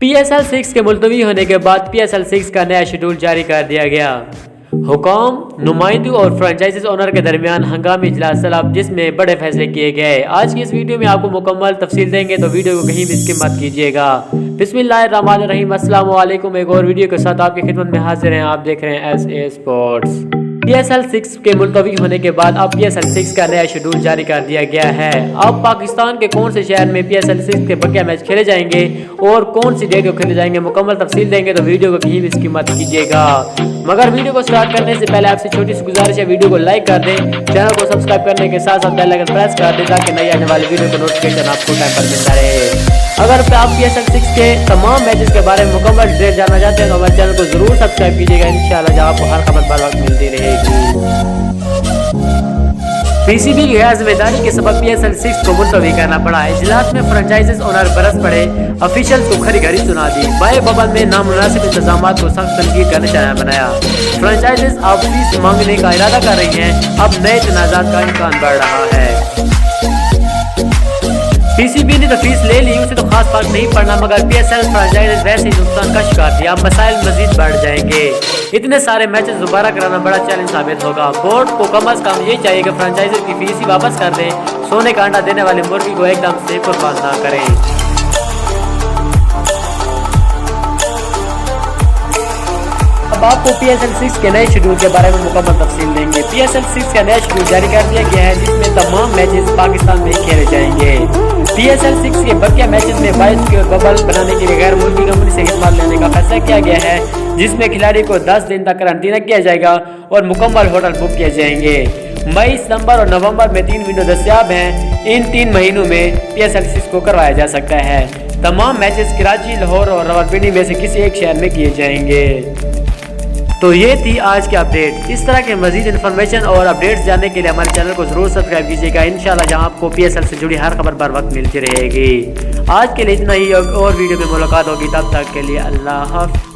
PSL 6 के मुलतवी होने के बाद PSL 6 का नया शेड्यूल जारी कर दिया गया। हुकाम, नुमाइंदों और फ्रेंचाइजीज ओनर के दरमियान हंगामी इजलास तलब, जिसमें बड़े फैसले किए गए। आज की इस वीडियो में आपको मुकम्मल तफसील देंगे, तो वीडियो को कहीं भी स्किप मत कीजिएगा। बिस्मिल्लाहिर्रहमानिर्रहीम, अस्सलाम वालेकुम। एक और वीडियो के साथ आपकी खिदमत में हाजिर हैं। आप देख रहे हैं SA स्पोर्ट्स। PSL 6 के मुलतवी होने के बाद अब PSL 6 का नया शेड्यूल जारी कर दिया गया है। अब पाकिस्तान के कौन से शहर में PSL 6 के बकिया मैच खेले जाएंगे और कौन सी डेट को खेले जाएंगे, मुकम्मल तफसील देंगे, तो वीडियो को कहीं भी स्किप मत कीजिएगा। मगर वीडियो को स्टार्ट करने से पहले आपसे छोटी सी गुजारिश है, वीडियो को लाइक कर दें, चैनल को सब्सक्राइब करने के साथ साथ बेल आइकन प्रेस कर दें ताकि नई आने वाली वीडियो का नोटिफिकेशन आपको टाइम पर मिलता रहे। अगर आप PSL 6 के तमाम मैचेस के बारे में मुकम्मल डिटेल जानना चाहते हैं तो हमारे चैनल को जरूर सब्सक्राइब कीजिएगा। इंशाल्लाह जहां आपको हर खबर बर वक्त मिलती रहेगी। PCB की गैर जिम्मेदारी के सबब PSL 6 को मुलतवी करना पड़ा। इजलास में फ्रेंचाइजीज ओनर बरस पड़े, ऑफिशियल्स को खरी खरी सुना दी। बाए बबल में नामुनासिब इंतजाम को सख्त तनकीद का निशाना बनाया। फ्रेंचाइजीज अब फीस मांगने का इरादा कर रही हैं। अब नए तनाज़ात का इम्कान बढ़ रहा है। PCB ने तो फीस ले ली, उसे तो खास फर्क नहीं पड़ना, मगर PSL फ्रेंचाइजीज वैसे ही नुकसान का शिकार थी। अब मसाइल मजीद बढ़ जाएंगे। इतने सारे मैचेस दोबारा कराना बड़ा चैलेंज साबित होगा। बोर्ड को कम अज कम ये चाहिए कि फ्रेंचाइजीज की फीस ही वापस कर दें। सोने का अंडा देने वाले मुर्गी को एकदम से कुर्बान ना करें। अब आपको PSL 6 के नए शेड्यूल के बारे में मुकम्मल तफसील देंगे। PSL 6 का नया शेड्यूल जारी कर दिया गया है, जिसमें तमाम मैचेस पाकिस्तान में खेले जाएंगे। PSL 6 के बकिया मैचेस में 22 के बबल बनाने के लिए गैर मुल्की कंपनी से खिदमत लेने का फैसला किया गया है, जिसमें खिलाड़ी को 10 दिन तक क्वारंटीन किया जाएगा और मुकम्मल होटल बुक किए जाएंगे। मई, सितंबर और नवंबर में 3 विंडो दस्तियाब हैं। इन 3 महीनों में PSL 6 को करवाया जा सकता है। तमाम मैचेस कराची, लाहौर और रावलपिंडी में से किसी एक शहर में किए जाएंगे। तो ये थी आज की अपडेट। इस तरह के मजीद इन्फॉर्मेशन और अपडेट्स जानने के लिए हमारे चैनल को जरूर सब्सक्राइब कीजिएगा। इंशाल्लाह जहां आपको PSL से जुड़ी हर खबर बर वक्त मिलती रहेगी। आज के लिए इतना ही, और वीडियो में मुलाकात होगी। तब तक के लिए अल्लाह हाफ़िज़।